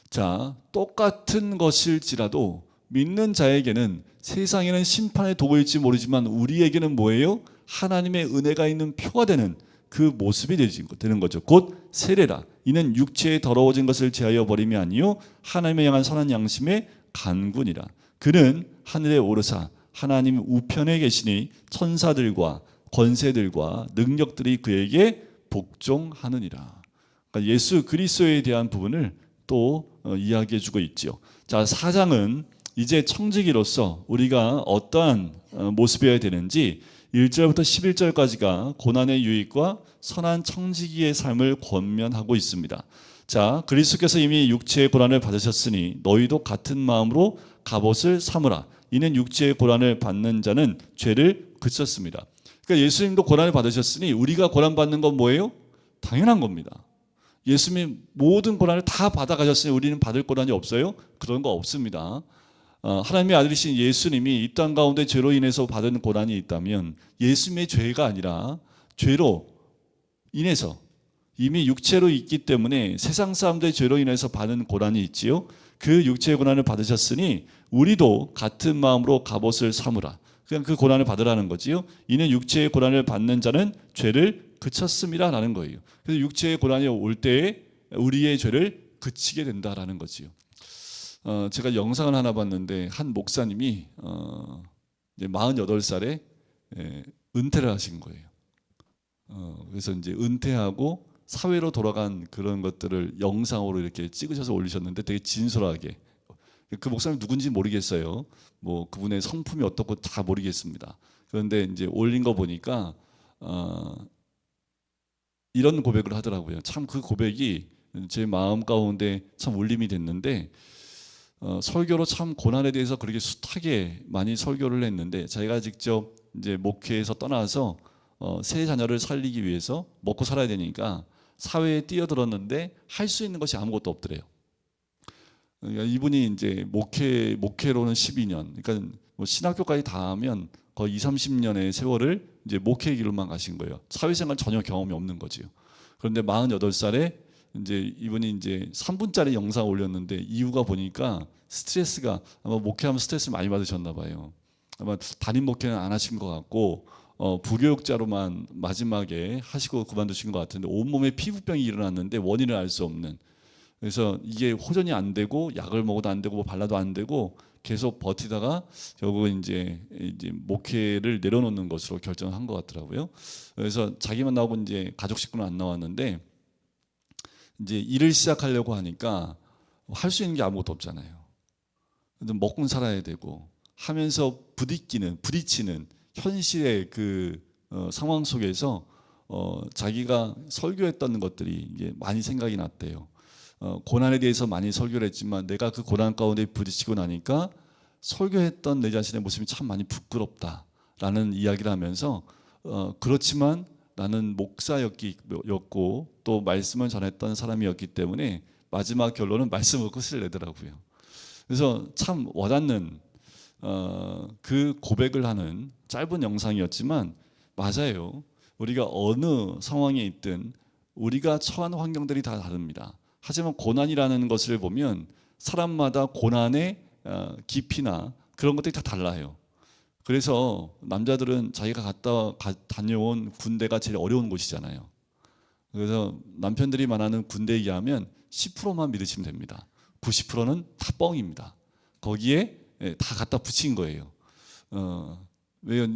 자, 똑같은 것일지라도 믿는 자에게는 세상에는 심판의 도구일지 모르지만 우리에게는 뭐예요? 하나님의 은혜가 있는 표가 되는 그 모습이 되는 거죠. 곧 세례라. 이는 육체에 더러워진 것을 제하여 버림이 아니요 하나님의 향한 선한 양심의 간군이라. 그는 하늘에 오르사 하나님 우편에 계시니 천사들과 권세들과 능력들이 그에게 복종하느니라. 그러니까 예수 그리스도에 대한 부분을 또 이야기해주고 있죠. 자, 4장은 이제 청지기로서 우리가 어떠한 모습이어야 되는지 1절부터 11절까지가 고난의 유익과 선한 청지기의 삶을 권면하고 있습니다. 자, 그리스도께서 이미 육체의 고난을 받으셨으니 너희도 같은 마음으로 갑옷을 삼으라. 이는 육체의 고난을 받는 자는 죄를 그쳤습니다. 그러니까 예수님도 고난을 받으셨으니 우리가 고난 받는 건 뭐예요? 당연한 겁니다. 예수님 모든 고난을 다 받아가셨으니 우리는 받을 고난이 없어요? 그런 거 없습니다. 하나님의 아들이신 예수님이 이 땅 가운데 죄로 인해서 받은 고난이 있다면 예수님의 죄가 아니라 죄로 인해서 이미 육체로 있기 때문에 세상 사람들의 죄로 인해서 받은 고난이 있지요. 그 육체의 고난을 받으셨으니 우리도 같은 마음으로 갑옷을 삼으라. 그냥 그 고난을 받으라는 거지요. 이는 육체의 고난을 받는 자는 죄를 그쳤음이라 라는 거예요. 그래서 육체의 고난이 올 때에 우리의 죄를 그치게 된다라는 거지요. 제가 영상을 하나 봤는데 한 목사님이 이제 48살에 은퇴를 하신 거예요. 그래서 이제 은퇴하고 사회로 돌아간 그런 것들을 영상으로 이렇게 찍으셔서 올리셨는데 되게 진솔하게. 그 목사님 누군지 모르겠어요. 뭐 그분의 성품이 어떻고 다 모르겠습니다. 그런데 이제 올린 거 보니까 이런 고백을 하더라고요. 참 그 고백이 제 마음 가운데 참 울림이 됐는데, 설교로 참 고난에 대해서 그렇게 숱하게 많이 설교를 했는데, 자기가 직접 이제 목회에서 떠나서 세 자녀를 살리기 위해서 먹고 살아야 되니까 사회에 뛰어들었는데 할 수 있는 것이 아무것도 없더래요. 그러니까 이분이 이제 목회로는 12년, 그러니까 뭐 신학교까지 다 하면 거의 20, 30년의 세월을 이제 목회 길로만 가신 거예요. 사회생활 전혀 경험이 없는 거지요. 그런데 48살에 이제 이분이 이제 3분짜리 영상 올렸는데, 이유가 보니까 스트레스가, 아마 목회하면 스트레스 많이 받으셨나 봐요. 아마 담임 목회는 안 하신 것 같고 부교육자로만 마지막에 하시고 그만두신 것 같은데, 온몸에 피부병이 일어났는데 원인을 알 수 없는. 그래서 이게 호전이 안 되고 약을 먹어도 안 되고 뭐 발라도 안 되고 계속 버티다가 결국은 이제 목회를 내려놓는 것으로 결정한 것 같더라고요. 그래서 자기만 나오고 이제 가족 식구는 안 나왔는데, 이제 일을 시작하려고 하니까 할 수 있는 게 아무것도 없잖아요. 먹고 살아야 되고 하면서 부딪히는 현실의 그 상황 속에서 자기가 설교했던 것들이 이게 많이 생각이 났대요. 고난에 대해서 많이 설교를 했지만 내가 그 고난 가운데 부딪히고 나니까 설교했던 내 자신의 모습이 참 많이 부끄럽다라는 이야기를 하면서, 그렇지만 나는 목사였고 또 말씀을 전했던 사람이었기 때문에 마지막 결론은 말씀으로 끝을 내더라고요. 그래서 참 와닿는 그 고백을 하는 짧은 영상이었지만, 맞아요. 우리가 어느 상황에 있든 우리가 처한 환경들이 다 다릅니다. 하지만 고난이라는 것을 보면 사람마다 고난의 깊이나 그런 것들이 다 달라요. 그래서 남자들은 자기가 다녀온 군대가 제일 어려운 곳이잖아요. 그래서 남편들이 말하는 군대 얘기하면 10%만 믿으시면 됩니다. 90%는 다 뻥입니다. 거기에 다 갖다 붙인 거예요. 왜요?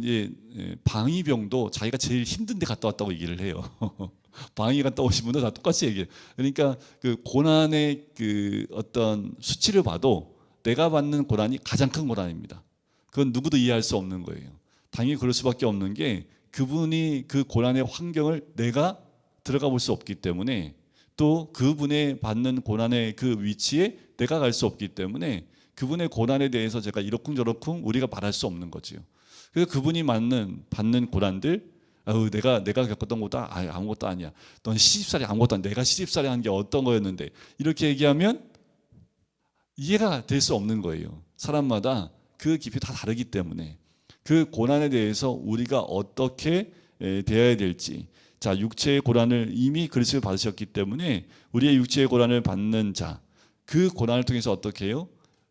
방위병도 자기가 제일 힘든 데 갔다 왔다고 얘기를 해요. 방위 갔다 오신 분들 다 똑같이 얘기해요. 그러니까 그 고난의 그 어떤 수치를 봐도 내가 받는 고난이 가장 큰 고난입니다. 그건 누구도 이해할 수 없는 거예요. 당연히 그럴 수밖에 없는 게, 그분이 그 고난의 환경을 내가 들어가 볼 수 없기 때문에, 또 그분의 받는 고난의 그 위치에 내가 갈 수 없기 때문에 그분의 고난에 대해서 제가 이러쿵저러쿵 우리가 말할 수 없는 거지요. 그래서 그분이 받는 고난들, 내가 겪었던 것도 아무것도 아니야. 넌 시집살이 아무것도 아니야. 내가 시집살이 한 게 어떤 거였는데, 이렇게 얘기하면 이해가 될 수 없는 거예요. 사람마다 그 깊이 다 다르기 때문에 그 고난에 대해서 우리가 어떻게 대해야 될지. 자, 육체의 고난을 이미 그리스도에 받으셨기 때문에 우리의 육체의 고난을 받는 자, 그 고난을 통해서 어떻게 해요?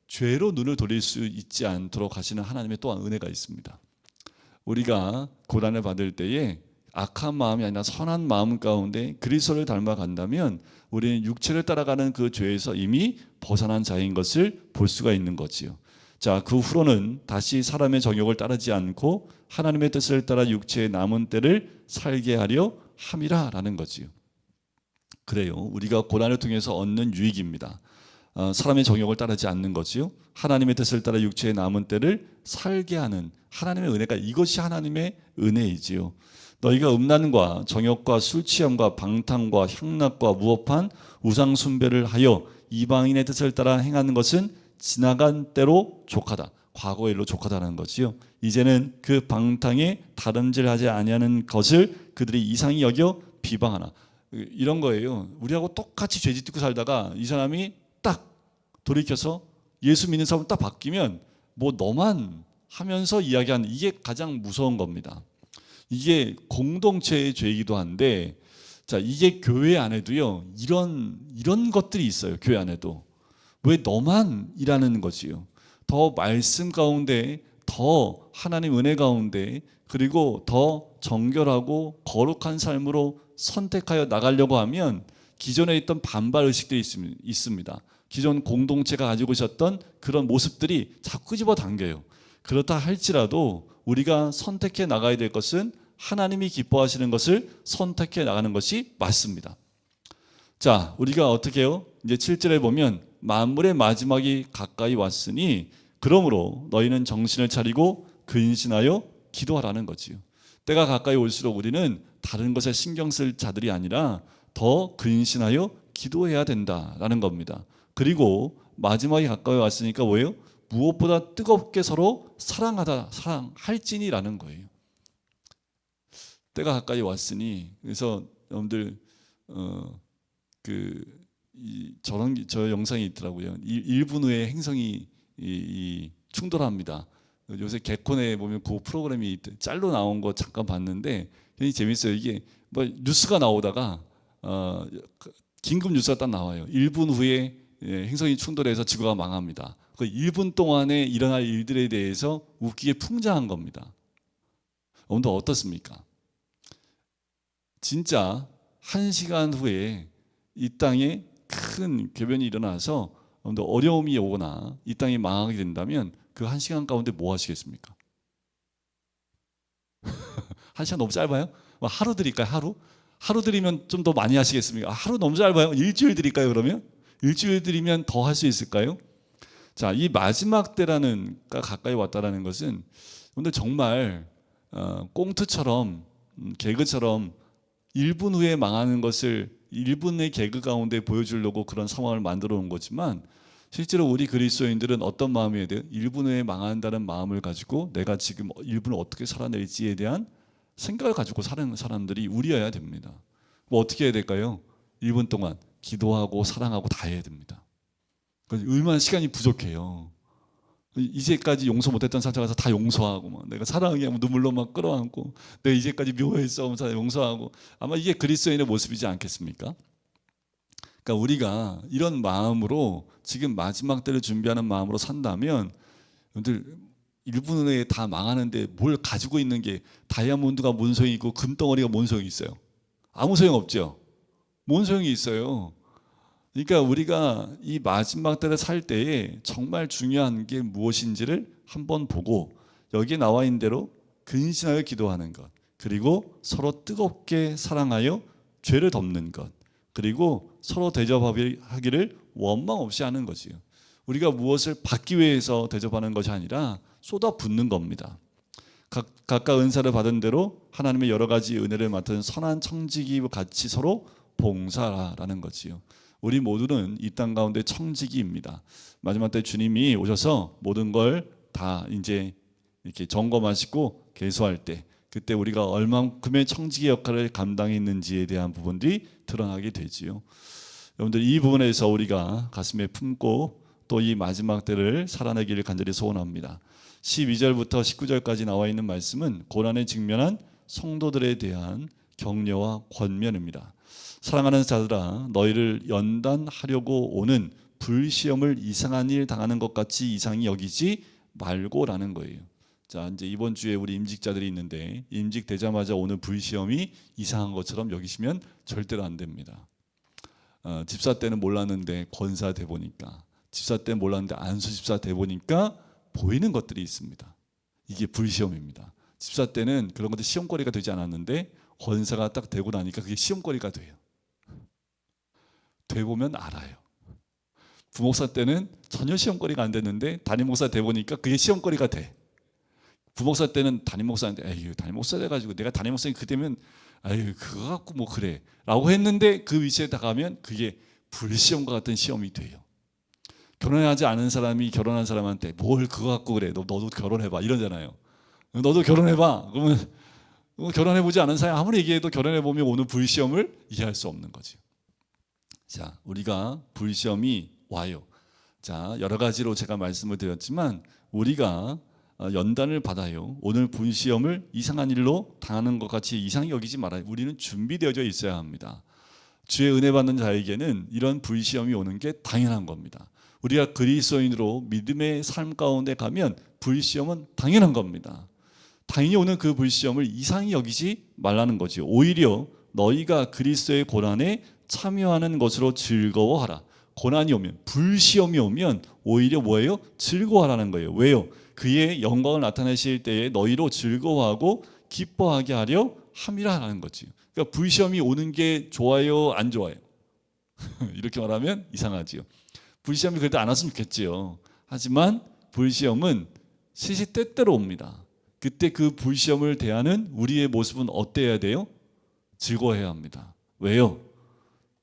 죄로 눈을 돌릴 수 있지 않도록 하시는 하나님의 또한 은혜가 있습니다. 우리가 고난을 받을 때에 악한 마음이 아니라 선한 마음 가운데 그리스도를 닮아간다면 우리는 육체를 따라가는 그 죄에서 이미 벗어난 자인 것을 볼 수가 있는 거지요. 자, 그 후로는 다시 사람의 정욕을 따르지 않고 하나님의 뜻을 따라 육체의 남은 때를 살게 하려 함이라라는 거지요. 그래요. 우리가 고난을 통해서 얻는 유익입니다. 사람의 정욕을 따르지 않는 거지요. 하나님의 뜻을 따라 육체의 남은 때를 살게 하는 하나님의 은혜가, 이것이 하나님의 은혜이지요. 너희가 음란과 정욕과 술 취함과 방탕과 향락과 무법한 우상 숭배를 하여 이방인의 뜻을 따라 행하는 것은 지나간 때로 족하다. 과거의 일로 족하다는 거지요. 이제는 그 방탕에 다름질하지 아니하는 것을 그들이 이상히 여겨 비방하나. 이런 거예요. 우리하고 똑같이 죄 짓고 살다가 이 사람이 딱 돌이켜서 예수 믿는 사람 딱 바뀌면 뭐 너만 하면서 이야기하는, 이게 가장 무서운 겁니다. 이게 공동체의 죄이기도 한데, 자, 이게 교회 안에도요, 이런 것들이 있어요. 교회 안에도. 왜 너만 이라는 거지요. 더 말씀 가운데, 더 하나님 은혜 가운데, 그리고 더 정결하고 거룩한 삶으로 선택하여 나가려고 하면 기존에 있던 반발 의식들이 있습니다. 기존 공동체가 가지고 있었던 그런 모습들이 자꾸 집어 당겨요. 그렇다 할지라도 우리가 선택해 나가야 될 것은 하나님이 기뻐하시는 것을 선택해 나가는 것이 맞습니다. 자, 우리가 어떻게 해요? 이제 7절에 보면 만물의 마지막이 가까이 왔으니 그러므로 너희는 정신을 차리고 근신하여 기도하라는 거지요. 때가 가까이 올수록 우리는 다른 것에 신경 쓸 자들이 아니라 더 근신하여 기도해야 된다라는 겁니다. 그리고 마지막이 가까이 왔으니까 뭐예요? 무엇보다 뜨겁게 서로 사랑할지니라는 거예요. 때가 가까이 왔으니, 그래서 여러분들 저 영상이 있더라고요. 1분 후에 행성이 충돌합니다. 요새 개콘에 보면 그 프로그램이 짤로 나온 거 잠깐 봤는데 굉장히 재밌어요. 이게 뭐 뉴스가 나오다가 긴급 뉴스가 딱 나와요. 1분 후에 행성이 충돌해서 지구가 망합니다. 그 1분 동안에 일어날 일들에 대해서 웃기게 풍자한 겁니다. 오늘 어떻습니까? 진짜 1시간 후에 이 땅에 큰 괴변이 일어나서 어려움이 오거나 이 땅이 망하게 된다면 그 1시간 가운데 뭐 하시겠습니까? 1시간 너무 짧아요? 하루 드릴까요? 하루? 하루 드리면 좀 더 많이 하시겠습니까? 하루 너무 짧아요? 일주일 드릴까요? 그러면? 일주일 드리면 더 할 수 있을까요? 자, 이 마지막 때라는 가까이 왔다라는 것은 근데 정말 꽁트처럼 개그처럼 1분 후에 망하는 것을 1분의 개그 가운데 보여주려고 그런 상황을 만들어 놓은 거지만 실제로 우리 그리스도인들은 어떤 마음이어야 돼요? 1분 후에 망한다는 마음을 가지고 내가 지금 1분을 어떻게 살아낼지에 대한 생각을 가지고 사는 사람들이 우리여야 됩니다. 뭐 어떻게 해야 될까요? 1분 동안 기도하고 사랑하고 다 해야 됩니다. 얼마나 시간이 부족해요. 이제까지 용서 못했던 사람 가서 다 용서하고 막 내가 사랑해 하면 눈물로 막 끌어안고 내가 이제까지 묘했어 하면서 용서하고 아마 이게 그리스도인의 모습이지 않겠습니까? 그러니까 우리가 이런 마음으로 지금 마지막 때를 준비하는 마음으로 산다면 여러분들 1분 후에 다 망하는데 뭘 가지고 있는 게 다이아몬드가 뭔 소용이 있고 금덩어리가 뭔 소용이 있어요? 아무 소용 없죠. 뭔 소용이 있어요? 그러니까 우리가 이 마지막 때를 살 때에 정말 중요한 게 무엇인지를 한번 보고 여기에 나와 있는 대로 근신하여 기도하는 것, 그리고 서로 뜨겁게 사랑하여 죄를 덮는 것, 그리고 서로 대접하기를 원망 없이 하는 거지요. 우리가 무엇을 받기 위해서 대접하는 것이 아니라 쏟아붓는 겁니다. 각각 은사를 받은 대로 하나님의 여러 가지 은혜를 맡은 선한 청지기 같이 서로 봉사라는 거지요. 우리 모두는 이 땅 가운데 청지기입니다. 마지막 때 주님이 오셔서 모든 걸 다 이제 이렇게 점검하시고 계수할 때 그때 우리가 얼만큼의 청지기 역할을 감당했는지에 대한 부분들이 드러나게 되지요. 여러분들 이 부분에서 우리가 가슴에 품고 또 이 마지막 때를 살아내기를 간절히 소원합니다. 12절부터 19절까지 나와 있는 말씀은 고난에 직면한 성도들에 대한 격려와 권면입니다. 사랑하는 자들아, 너희를 연단하려고 오는 불시험을 이상한 일 당하는 것 같이 이상히 여기지 말고라는 거예요. 자, 이제 이번 주에 우리 임직자들이 있는데 임직되자마자 오는 불시험이 이상한 것처럼 여기시면 절대로 안 됩니다. 집사 때는 몰랐는데 권사 돼 보니까, 집사 때는 몰랐는데 안수 집사 돼 보니까 보이는 것들이 있습니다. 이게 불시험입니다. 집사 때는 그런 것들 시험거리가 되지 않았는데 권사가 딱 되고 나니까 그게 시험거리가 돼요. 돼 보면 알아요. 부목사 때는 전혀 시험거리가 안 됐는데 담임 목사 돼 보니까 그게 시험거리가 돼. 부목사 때는 담임 목사한테 에휴 담임 목사 돼가지고 내가 담임 목사님 그때면 아유 그거 갖고 뭐 그래 라고 했는데 그 위치에 나가면 그게 불시험과 같은 시험이 돼요. 결혼하지 않은 사람이 결혼한 사람한테 뭘 그거 갖고 그래 너도 결혼해봐 이러잖아요. 너도 결혼해봐 그러면 결혼해보지 않은 사람이 아무리 얘기해도 결혼해보면 오는 불시험을 이해할 수 없는 거죠. 자, 우리가 불시험이 와요. 자, 여러 가지로 제가 말씀을 드렸지만 우리가 연단을 받아요. 오늘 불시험을 이상한 일로 당하는 것 같이 이상히 여기지 말아요. 우리는 준비되어져 있어야 합니다. 주의 은혜 받는 자에게는 이런 불시험이 오는 게 당연한 겁니다. 우리가 그리스도인으로 믿음의 삶 가운데 가면 불시험은 당연한 겁니다. 당연히 오는 그 불시험을 이상히 여기지 말라는 거죠. 오히려 너희가 그리스도의 고난에 참여하는 것으로 즐거워하라. 고난이 오면, 불시험이 오면 오히려 뭐예요? 즐거워하라는 거예요. 왜요? 그의 영광을 나타내실 때에 너희로 즐거워하고 기뻐하게 하려 함이라는 거지. 그러니까 불시험이 오는 게 좋아요, 안 좋아요? 이렇게 말하면 이상하지요. 불시험이 그래도 안 왔으면 좋겠지요. 하지만 불시험은 시시때때로 옵니다. 그때 그 불시험을 대하는 우리의 모습은 어때야 돼요? 즐거워해야 합니다. 왜요?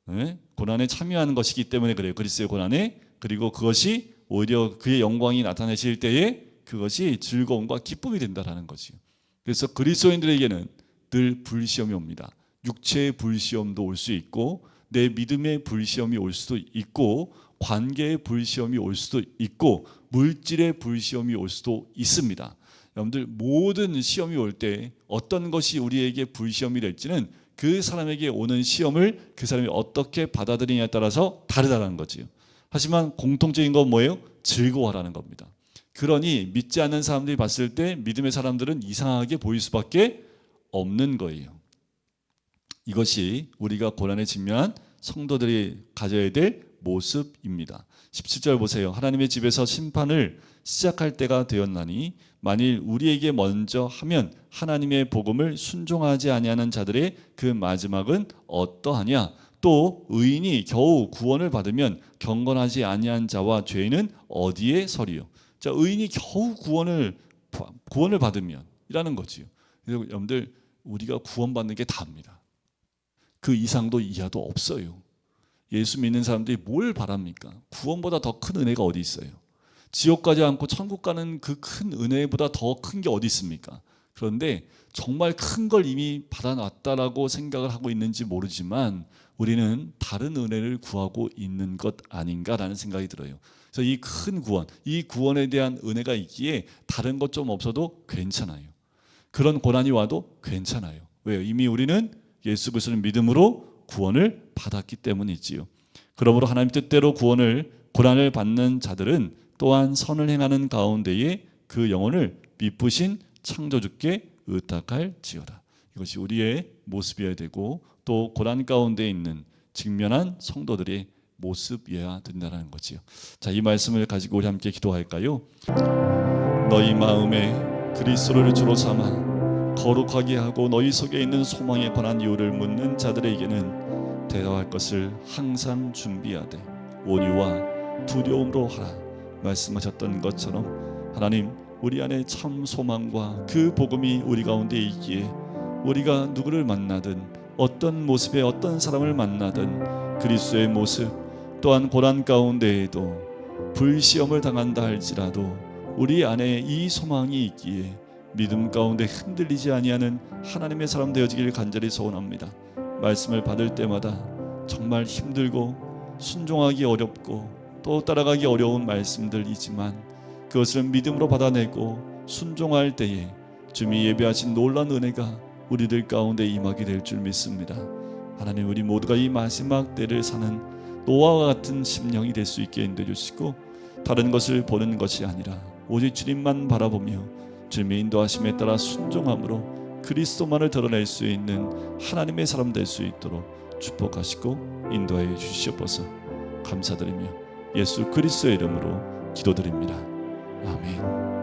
네? 고난에 참여하는 것이기 때문에 그래요. 그리스도의 고난에. 그리고 그것이 오히려 그의 영광이 나타내실 때에 그것이 즐거움과 기쁨이 된다라는 거지요. 그래서 그리스도인들에게는 늘 불시험이 옵니다. 육체의 불시험도 올 수 있고, 내 믿음의 불시험이 올 수도 있고, 관계의 불시험이 올 수도 있고, 물질의 불시험이 올 수도 있습니다. 여러분들, 모든 시험이 올 때 어떤 것이 우리에게 불시험이 될지는 그 사람에게 오는 시험을 그 사람이 어떻게 받아들이냐에 따라서 다르다는 거지요. 하지만 공통적인 건 뭐예요? 즐거워하라는 겁니다. 그러니 믿지 않는 사람들이 봤을 때 믿음의 사람들은 이상하게 보일 수밖에 없는 거예요. 이것이 우리가 고난에 직면한 성도들이 가져야 될 모습입니다. 17절 보세요. 하나님의 집에서 심판을 시작할 때가 되었나니 만일 우리에게 먼저 하면 하나님의 복음을 순종하지 아니하는 자들의 그 마지막은 어떠하냐? 또 의인이 겨우 구원을 받으면 경건하지 아니한 자와 죄인은 어디에 서리요? 자, 의인이 겨우 구원을 받으면 이라는 거지요. 그래서 여러분들, 우리가 구원받는 게 다입니다. 그 이상도 이하도 없어요. 예수 믿는 사람들이 뭘 바랍니까? 구원보다 더 큰 은혜가 어디 있어요? 지옥 가지 않고 천국 가는 그 큰 은혜보다 더 큰 게 어디 있습니까? 그런데 정말 큰 걸 이미 받아놨다라고 생각을 하고 있는지 모르지만 우리는 다른 은혜를 구하고 있는 것 아닌가라는 생각이 들어요. 그래서 이 큰 구원, 이 구원에 대한 은혜가 있기에 다른 것 좀 없어도 괜찮아요. 그런 고난이 와도 괜찮아요. 왜요? 이미 우리는 예수 그리스도를 믿음으로 구원을 받았기 때문이지요. 그러므로 하나님 뜻대로 고난을 받는 자들은 또한 선을 행하는 가운데에 그 영혼을 미쁘신 창조주께 의탁할지어다. 이것이 우리의 모습이어야 되고, 또 고난 가운데 있는 직면한 성도들의 모습이어야 된다는 거지요. 자, 이 말씀을 가지고 우리 함께 기도할까요? 너희 마음에 그리스도를 주로 삼아 거룩하게 하고 너희 속에 있는 소망에 관한 이유를 묻는 자들에게는 대답할 것을 항상 준비하되 온유와 두려움으로 하라 말씀하셨던 것처럼, 하나님, 우리 안에 참 소망과 그 복음이 우리 가운데 있기에 우리가 누구를 만나든 어떤 모습의 어떤 사람을 만나든 그리스도의 모습, 또한 고난 가운데에도 불시험을 당한다 할지라도 우리 안에 이 소망이 있기에 믿음 가운데 흔들리지 아니하는 하나님의 사람 되어지기를 간절히 소원합니다. 말씀을 받을 때마다 정말 힘들고 순종하기 어렵고 또 따라가기 어려운 말씀들이지만 그것을 믿음으로 받아내고 순종할 때에 주님이 예배하신 놀라운 은혜가 우리들 가운데 임하게 될 줄 믿습니다. 하나님, 우리 모두가 이 마지막 때를 사는 노아와 같은 심령이 될 수 있게 인도해 주시고, 다른 것을 보는 것이 아니라 오직 주님만 바라보며 주님의 인도하심에 따라 순종함으로 그리스도만을 드러낼 수 있는 하나님의 사람 될 수 있도록 축복하시고 인도해 주시옵소서. 감사드리며 예수 그리스도의 이름으로 기도드립니다. 아멘.